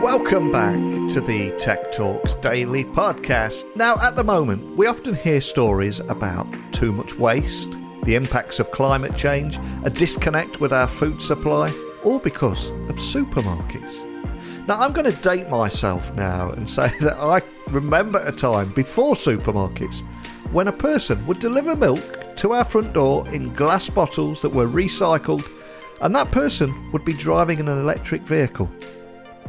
Welcome back to the Tech Talks Daily podcast. Now, at the moment, we often hear stories about too much waste, the impacts of climate change, a disconnect with our food supply, all because of supermarkets. Now, I'm going to date myself now and say that I remember a time before supermarkets when a person would deliver milk to our front door in glass bottles that were recycled, and that person would be driving in an electric vehicle.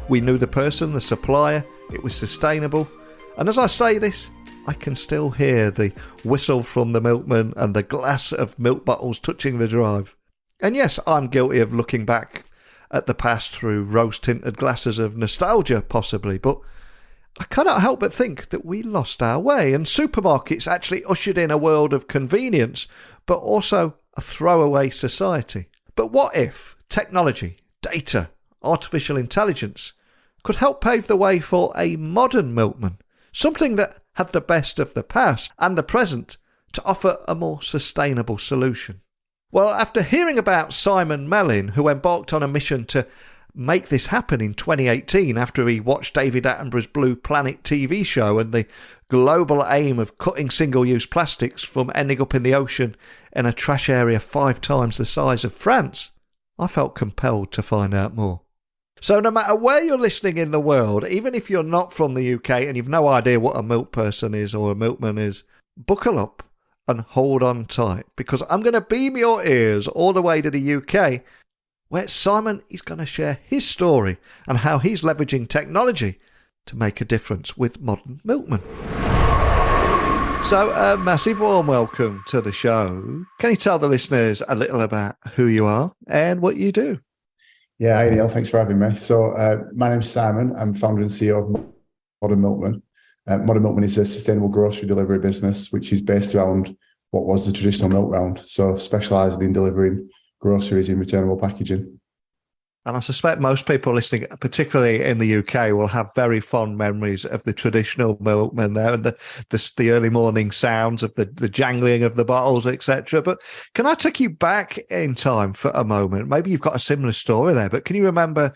We knew the person, the supplier, it was sustainable, and as I say this, I can still hear the whistle from the milkman and the glass of milk bottles touching the drive. And yes, I'm guilty of looking back at the past through rose-tinted glasses of nostalgia, possibly, but I cannot help but think that we lost our way, and supermarkets actually ushered in a world of convenience, but also a throwaway society. But what if technology, data, artificial intelligence could help pave the way for a modern milkman, something that had the best of the past and the present to offer a more sustainable solution? Well, after hearing about Simon Mellin, who embarked on a mission to make this happen in 2018 after he watched David Attenborough's Blue Planet TV show and the global aim of cutting single-use plastics from ending up in the ocean in a trash area 5 times the size of France, I felt compelled to find out more. So no matter where you're listening in the world, even if you're not from the UK and you've no idea what a milk person is or a milkman is, buckle up and hold on tight, because I'm going to beam your ears all the way to the UK, where Simon is going to share his story and how he's leveraging technology to make a difference with Modern Milkman. So a massive warm welcome to the show. Can you tell the listeners a little about who you are and what you do? Yeah, hi Neil, thanks for having me. So my name's Simon. I'm founder and CEO of Modern Milkman. Modern Milkman is a sustainable grocery delivery business which is based around what was the traditional milk round, so specialising in delivering groceries in returnable packaging. And I suspect most people listening, particularly in the UK, will have very fond memories of the traditional milkman there and the early morning sounds of the jangling of the bottles, etc. But can I take you back in time for a moment? Maybe you've got a similar story there, but can you remember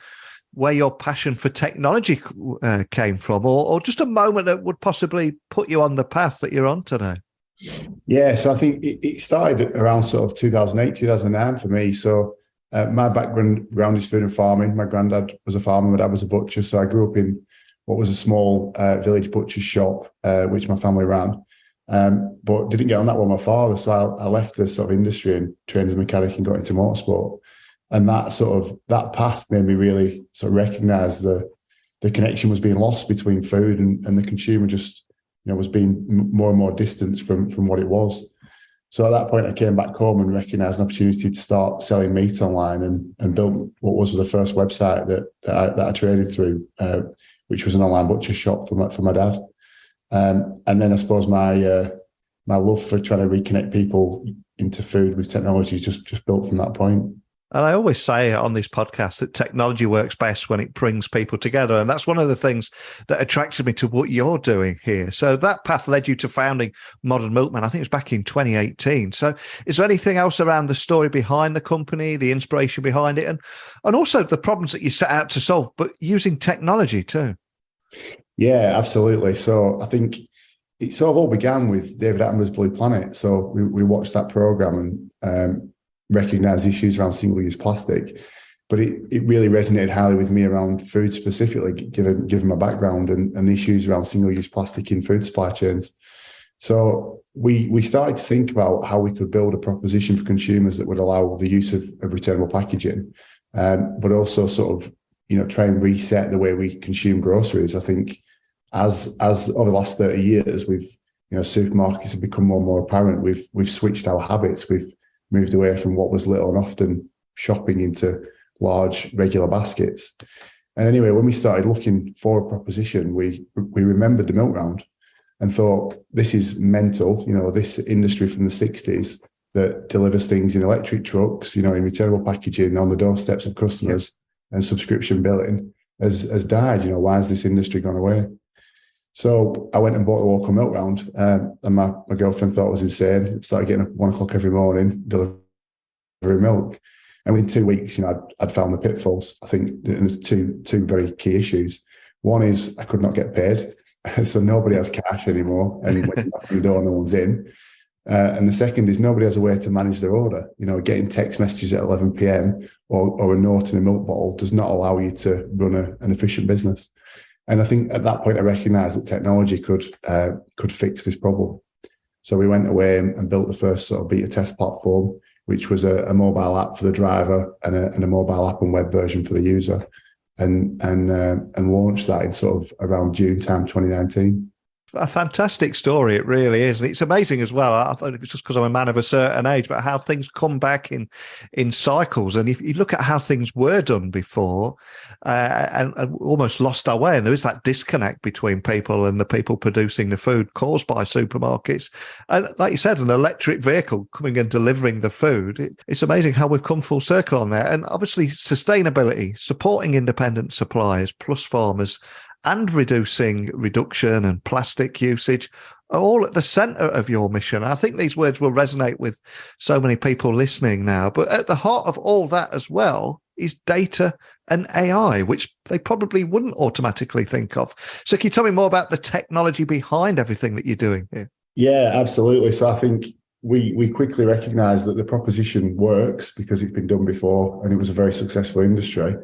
where your passion for technology came from, or just a moment that would possibly put you on the path that you're on today? Yeah, so I think it started around sort of 2008, 2009 for me. So my background is food and farming. My granddad was a farmer, my dad was a butcher. So I grew up in what was a small village butcher's shop, which my family ran, but didn't get on that with my father. So I left the sort of industry and trained as a mechanic and got into motorsport. And that path made me really sort of recognise the connection was being lost between food and the consumer, just was being more and more distant from what it was. So at that point, I came back home and recognised an opportunity to start selling meat online and built what was the first website that I traded through, which was an online butcher shop for my dad. And then I suppose my love for trying to reconnect people into food with technology just built from that point. And I always say on this podcast that technology works best when it brings people together. And that's one of the things that attracted me to what you're doing here. So that path led you to founding Modern Milkman. I think it was back in 2018. So is there anything else around the story behind the company, the inspiration behind it, and also the problems that you set out to solve, but using technology too? Yeah, absolutely. So I think it sort of all began with David Attenborough's Blue Planet. So we watched that program and recognise issues around single-use plastic, but it really resonated highly with me around food specifically, given my background and the issues around single-use plastic in food supply chains. So we started to think about how we could build a proposition for consumers that would allow the use of returnable packaging, but also sort of try and reset the way we consume groceries. I think as over the last 30 years, we've supermarkets have become more and more apparent. We've switched our habits. We've moved away from what was little and often shopping into large regular baskets. And anyway, when we started looking for a proposition, we remembered the milk round and thought, this is mental. This industry from the 60s that delivers things in electric trucks, in returnable packaging on the doorsteps of customers and subscription billing has died. Why has this industry gone away? So I went and bought the local milk round, and my girlfriend thought it was insane. Started getting up at 1 o'clock every morning, delivering milk. And within 2 weeks, I'd found the pitfalls. I think there's two very key issues. One is I could not get paid, so nobody has cash anymore, and when you knock on the door, no one's in. And the second is nobody has a way to manage their order. Getting text messages at 11 p.m. or a note in a milk bottle does not allow you to run an efficient business. And I think at that point, I recognised that technology could fix this problem. So we went away and built the first sort of beta test platform, which was a mobile app for the driver and a mobile app and web version for the user, and launched that in sort of around June time 2019. A fantastic story, it really is. And it's amazing as well. I thought it was just because I'm a man of a certain age, but how things come back in cycles. And if you look at how things were done before, and almost lost our way, and there is that disconnect between people and the people producing the food caused by supermarkets. And like you said, an electric vehicle coming and delivering the food, it's amazing how we've come full circle on there. And obviously sustainability, supporting independent suppliers plus farmers, and reduction and plastic usage are all at the centre of your mission. I think these words will resonate with so many people listening now. But at the heart of all that as well is data and AI, which they probably wouldn't automatically think of. So can you tell me more about the technology behind everything that you're doing here? Yeah, absolutely. So I think we quickly recognised that the proposition works because it's been done before and it was a very successful industry.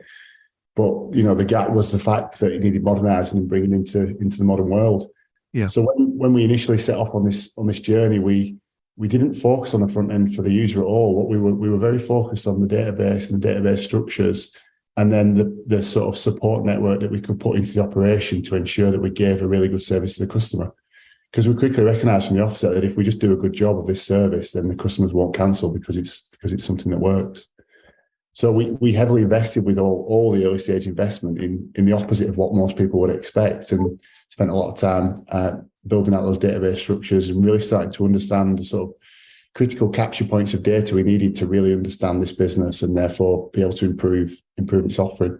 But the gap was the fact that it needed modernising and bringing into the modern world. Yeah. So when we initially set off on this journey, we didn't focus on the front end for the user at all. What we were very focused on the database and the database structures, and then the sort of support network that we could put into the operation to ensure that we gave a really good service to the customer. Because we quickly recognised from the offset that if we just do a good job of this service, then the customers won't cancel because it's something that works. So we heavily invested with all the early stage investment in the opposite of what most people would expect, and spent a lot of time building out those database structures and really starting to understand the sort of critical capture points of data we needed to really understand this business and therefore be able to improve its offering.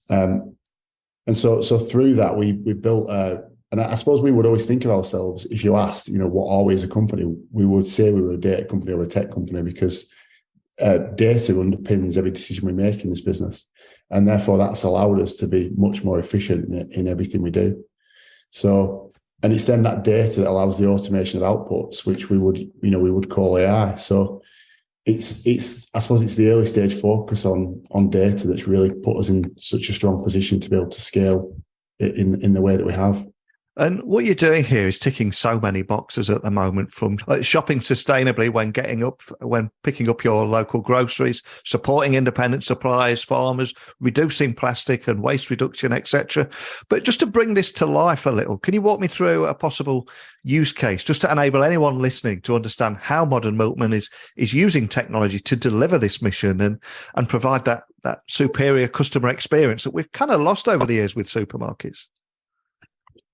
And so through that we built and I suppose we would always think of ourselves, if you asked, what are we as a company, we would say we were a data company or a tech company because data underpins every decision we make in this business, and therefore that's allowed us to be much more efficient in everything we do. So, and it's then that data that allows the automation of outputs, which we would call AI. So it's I suppose it's the early stage focus on data that's really put us in such a strong position to be able to scale in the way that we have. And what you're doing here is ticking so many boxes at the moment, from shopping sustainably when picking up your local groceries, supporting independent suppliers, farmers, reducing plastic and waste reduction, etc. But just to bring this to life a little, can you walk me through a possible use case just to enable anyone listening to understand how Modern Milkman is using technology to deliver this mission and provide that superior customer experience that we've kind of lost over the years with supermarkets?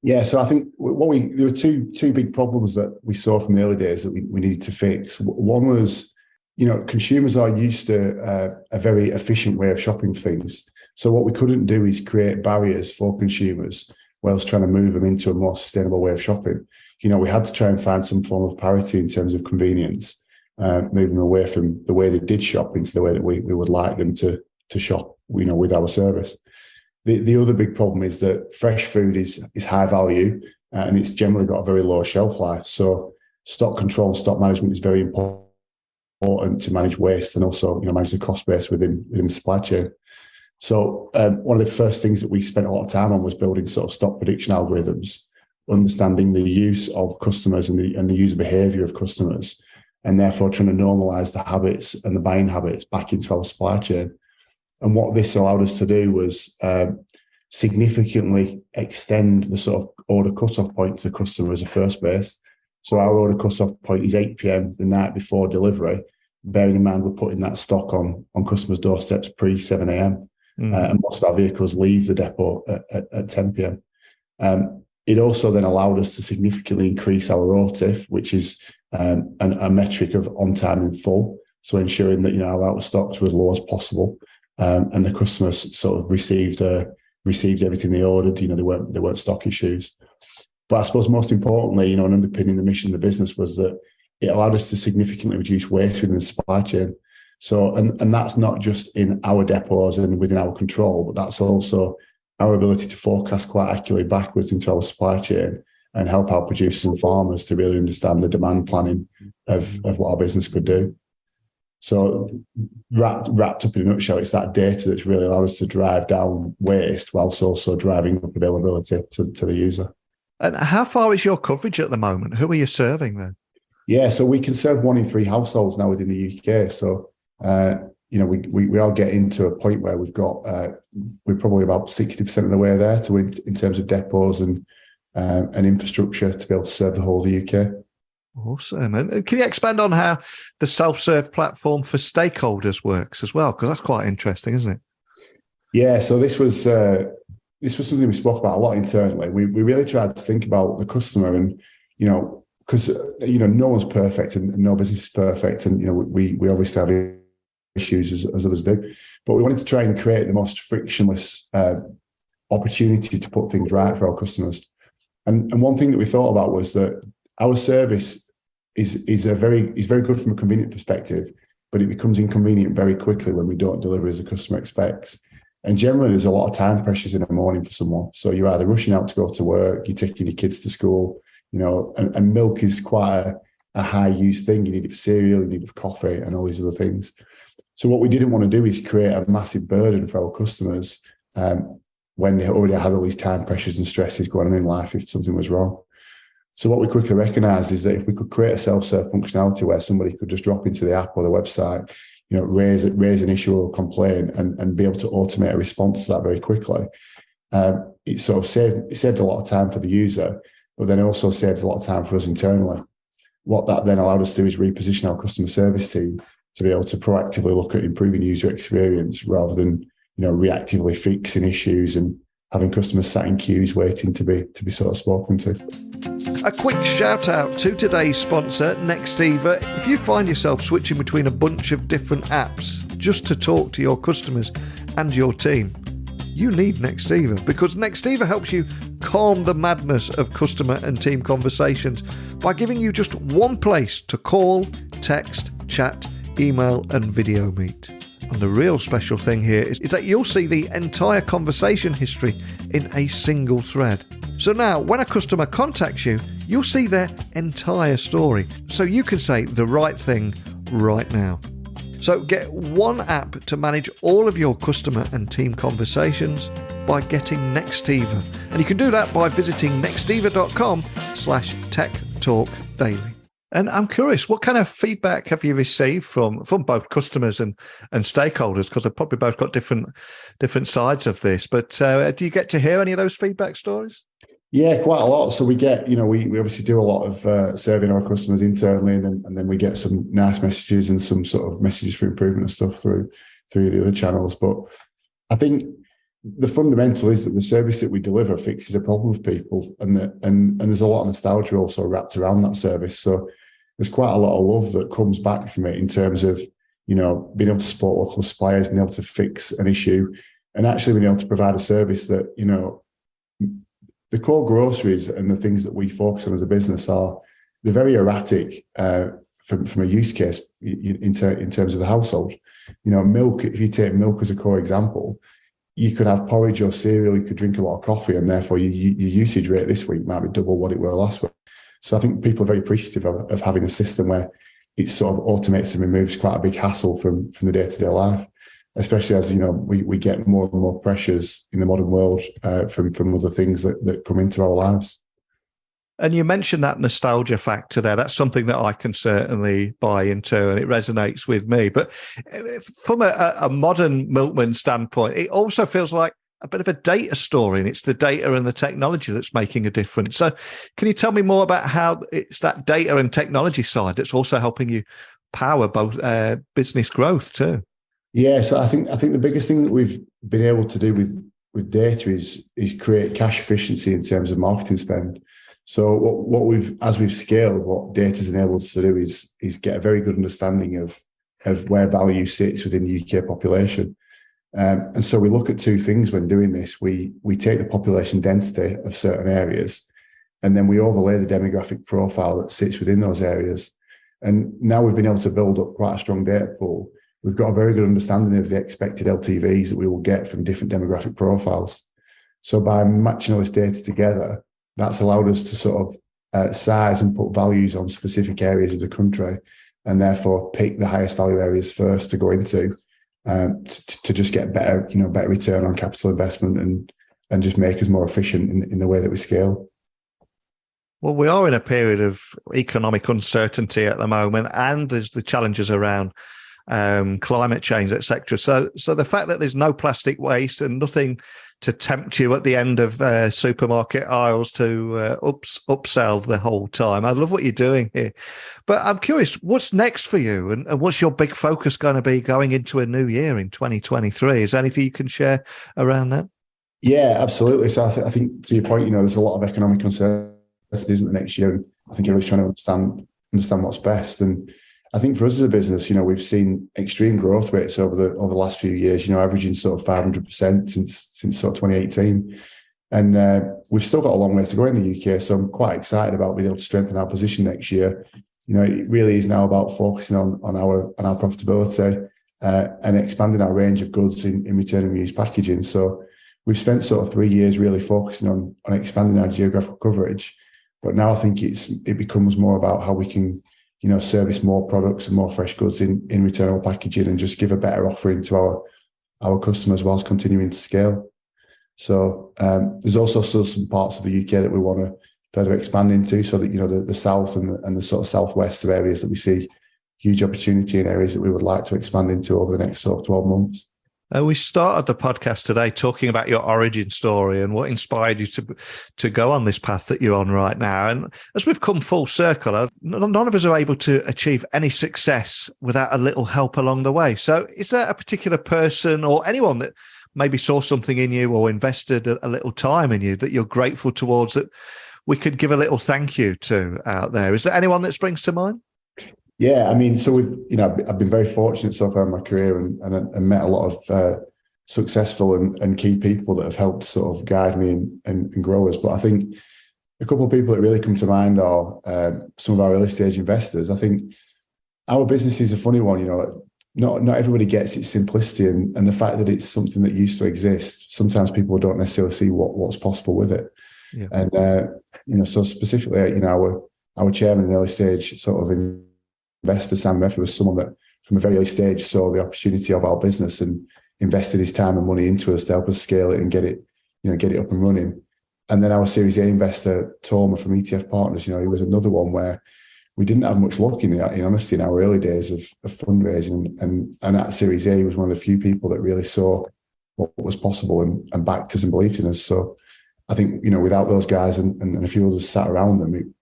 Yeah, so I think there were two big problems that we saw from the early days that we needed to fix. One was, consumers are used to a very efficient way of shopping things. So what we couldn't do is create barriers for consumers whilst trying to move them into a more sustainable way of shopping. We had to try and find some form of parity in terms of convenience, moving them away from the way they did shop into the way that we would like them to shop, with our service. The other big problem is that fresh food is high value and it's generally got a very low shelf life. So stock control and stock management is very important to manage waste and also manage the cost base within the supply chain. So one of the first things that we spent a lot of time on was building sort of stock prediction algorithms, understanding the use of customers and the user behavior of customers, and therefore trying to normalize the habits and the buying habits back into our supply chain. And what this allowed us to do was significantly extend the sort of order cutoff point to customers as a first base. So our order cutoff point is 8 p.m. the night before delivery, bearing in mind we're putting that stock on customers' doorsteps pre 7 a.m. And most of our vehicles leave the depot at 10 p.m. It also then allowed us to significantly increase our OTIF, which is a metric of on time in full. So ensuring that our out of stocks were as low as possible. And the customers sort of received everything they ordered. There weren't stock issues. But I suppose most importantly, and underpinning the mission of the business was that it allowed us to significantly reduce waste within the supply chain. So, and that's not just in our depots and within our control, but that's also our ability to forecast quite accurately backwards into our supply chain and help our producers and farmers to really understand the demand planning of what our business could do. So wrapped up in a nutshell, it's that data that's really allowed us to drive down waste whilst also driving up availability to the user. And how far is your coverage at the moment? Who are you serving then? Yeah, so we can serve 1 in 3 households now within the UK. So, we are getting to a point where we're probably about 60% of the way there in terms of depots and infrastructure to be able to serve the whole of the UK. Awesome. And can you expand on how the self-serve platform for stakeholders works as well? Because that's quite interesting, isn't it? Yeah, so this was something we spoke about a lot internally. We really tried to think about the customer and, because, no one's perfect and no business is perfect. And, we obviously have issues as others do. But we wanted to try and create the most frictionless opportunity to put things right for our customers. And one thing that we thought about was that our service is very good from a convenient perspective, but it becomes inconvenient very quickly when we don't deliver as the customer expects. And generally, there's a lot of time pressures in the morning for someone. So you're either rushing out to go to work, you're taking your kids to school, and milk is quite a high-use thing. You need it for cereal, you need it for coffee, and all these other things. So what we didn't want to do is create a massive burden for our customers when they already had all these time pressures and stresses going on in life if something was wrong. So what we quickly recognised is that if we could create a self-serve functionality where somebody could just drop into the app or the website, raise an issue or a complaint and be able to automate a response to that very quickly, it sort of saved a lot of time for the user, but then also saved a lot of time for us internally. What that then allowed us to do is reposition our customer service team to be able to proactively look at improving user experience rather than, reactively fixing issues and having customers sat in queues waiting to be sort of spoken to. A quick shout out to today's sponsor, Nextiva. If you find yourself switching between a bunch of different apps just to talk to your customers and your team, you need Nextiva, because Nextiva helps you calm the madness of customer and team conversations by giving you just one place to call, text, chat, email and video meet. And the real special thing here is that you'll see the entire conversation history in a single thread. So now, when a customer contacts you, you'll see their entire story, so you can say the right thing right now. So get one app to manage all of your customer and team conversations by getting Nextiva. And you can do that by visiting nextiva.com/techtalkdaily. And I'm curious, what kind of feedback have you received from both customers and stakeholders? Because they've probably both got different sides of this. But do you get to hear any of those feedback stories? Yeah, quite a lot. So we get, we obviously do a lot of serving our customers internally, and then we get some nice messages and some sort of messages for improvement and stuff through the other channels. But I think the fundamental is that the service that we deliver fixes a problem with people, and there's a lot of nostalgia also wrapped around that service. So there's quite a lot of love that comes back from it in terms of, being able to support local suppliers, being able to fix an issue, and actually being able to provide a service that, the core groceries and the things that we focus on as a business they're very erratic from a use case in terms of the household. Milk, if you take milk as a core example, you could have porridge or cereal, you could drink a lot of coffee, and therefore your usage rate this week might be double what it were last week. So I think people are very appreciative of having a system where it sort of automates and removes quite a big hassle from the day-to-day life, especially as, we get more and more pressures in the modern world from other things that come into our lives. And you mentioned that nostalgia factor there. That's something that I can certainly buy into, and it resonates with me. But from a modern milkman standpoint, it also feels like a bit of a data story, and it's the data and the technology that's making a difference. So can you tell me more about how it's that data and technology side that's also helping you power both business growth too? Yeah, so I think the biggest thing that we've been able to do with data is create cash efficiency in terms of marketing spend. So as we've scaled, what data's enabled us to do is get a very good understanding of where value sits within the UK population. And so we look at two things when doing this. We take the population density of certain areas, and then we overlay the demographic profile that sits within those areas. And now we've been able to build up quite a strong data pool. We've got a very good understanding of the expected LTVs that we will get from different demographic profiles. So by matching all this data together, that's allowed us to sort of size and put values on specific areas of the country, and therefore pick the highest value areas first to go into, to just get better return on capital investment and just make us more efficient in the way that we scale. Well, we are in a period of economic uncertainty at the moment, and there's the challenges around climate change, etc. So the fact that there's no plastic waste and nothing to tempt you at the end of supermarket aisles to upsell the whole time. I love what you're doing here. But I'm curious, what's next for you, and what's your big focus going to be going into a new year in 2023? Is there anything you can share around that? Yeah, absolutely. So I think to your point, there's a lot of economic uncertainty, isn't the next year? And I think everyone's trying to understand what's best. And I think for us as a business, we've seen extreme growth rates over the last few years, averaging sort of 500% since sort of 2018. And we've still got a long way to go in the UK. So I'm quite excited about being able to strengthen our position next year. It really is now about focusing on our profitability and expanding our range of goods in return and reuse packaging. So we've spent sort of 3 years really focusing on expanding our geographical coverage. But now I think it becomes more about how we can service more products and more fresh goods in returnable packaging and just give a better offering to our customers whilst continuing to scale. So there's also still some parts of the UK that we want to further expand into, so that the south and the sort of southwest are areas that we see huge opportunity in, areas that we would like to expand into over the next sort of 12 months. We started the podcast today talking about your origin story and what inspired you to go on this path that you're on right now. And as we've come full circle, none of us are able to achieve any success without a little help along the way. So is there a particular person or anyone that maybe saw something in you or invested a little time in you that you're grateful towards, that we could give a little thank you to out there? Is there anyone that springs to mind? Yeah, I mean, so I've been very fortunate so far in my career and met a lot of successful and key people that have helped sort of guide me and grow us. But I think a couple of people that really come to mind are some of our early stage investors. I think our business is a funny one. Not everybody gets its simplicity and the fact that it's something that used to exist. Sometimes people don't necessarily see what's possible with it. Yeah. And so specifically, our chairman in early stage sort of investor, Sam Murphy, was someone that from a very early stage saw the opportunity of our business and invested his time and money into us to help us scale it and get it up and running. And then our Series A investor, Toma from ETF Partners, he was another one where we didn't have much luck in honesty in our early days of fundraising. And at Series A, he was one of the few people that really saw what was possible and backed us and believed in us. So I think, without those guys and a few others sat around them,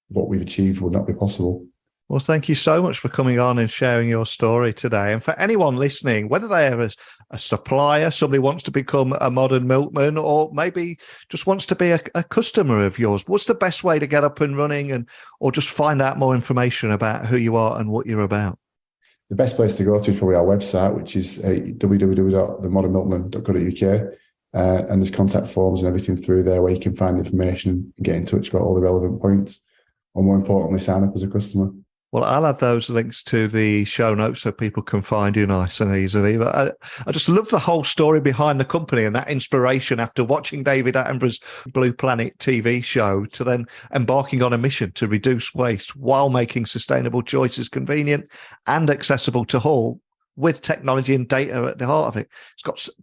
what we've achieved would not be possible. Well, thank you so much for coming on and sharing your story today. And for anyone listening, whether they are a supplier, somebody wants to become a Modern Milkman, or maybe just wants to be a customer of yours, what's the best way to get up and running or just find out more information about who you are and what you're about? The best place to go to is probably our website, which is www.themodernmilkman.co.uk. And there's contact forms and everything through there where you can find information and get in touch about all the relevant points, or more importantly, sign up as a customer. Well, I'll add those links to the show notes so people can find you nice and easily. But I just love the whole story behind the company and that inspiration after watching David Attenborough's Blue Planet TV show to then embarking on a mission to reduce waste while making sustainable choices convenient and accessible to all, with technology and data at the heart of it.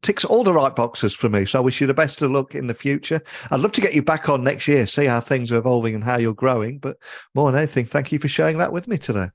Ticks all the right boxes for me. So I wish you the best of luck in the future. I'd love to get you back on next year, see how things are evolving and how you're growing. But more than anything, thank you for sharing that with me today.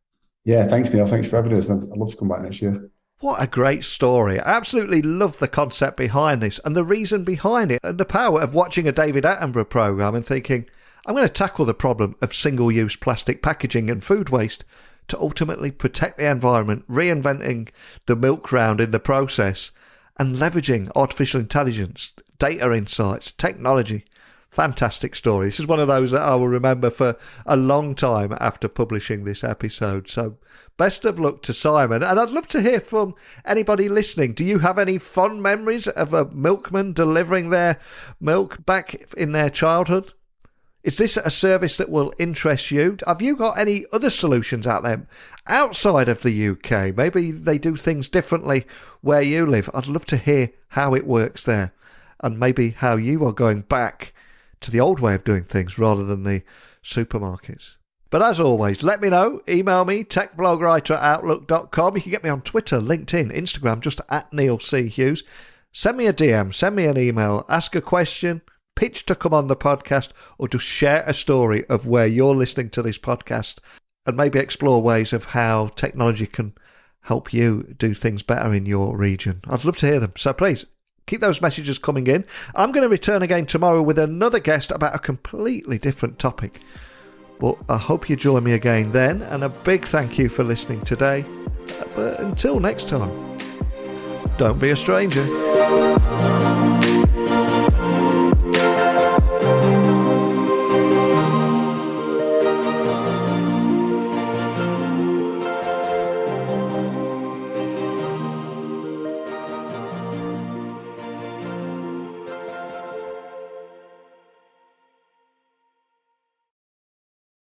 Yeah, thanks, Neil. Thanks for having us. I'd love to come back next year. What a great story. I absolutely love the concept behind this and the reason behind it, and the power of watching a David Attenborough program and thinking, I'm going to tackle the problem of single-use plastic packaging and food waste to ultimately protect the environment, reinventing the milk round in the process, and leveraging artificial intelligence, data insights, technology. Fantastic story. This is one of those that I will remember for a long time after publishing this episode. So best of luck to Simon. And I'd love to hear from anybody listening. Do you have any fond memories of a milkman delivering their milk back in their childhood? Is this a service that will interest you? Have you got any other solutions out there outside of the UK? Maybe they do things differently where you live. I'd love to hear how it works there. and maybe how you are going back to the old way of doing things rather than the supermarkets. But as always, let me know. Email me, techblogwriter@outlook.com. You can get me on Twitter, LinkedIn, Instagram, just at Neil C. Hughes. Send me a DM, send me an email, ask a question, pitch to come on the podcast, or just share a story of where you're listening to this podcast and maybe explore ways of how technology can help you do things better in your region. I'd love to hear them. So please, keep those messages coming in. I'm going to return again tomorrow with another guest about a completely different topic. But I hope you join me again then, and a big thank you for listening today. But until next time, don't be a stranger.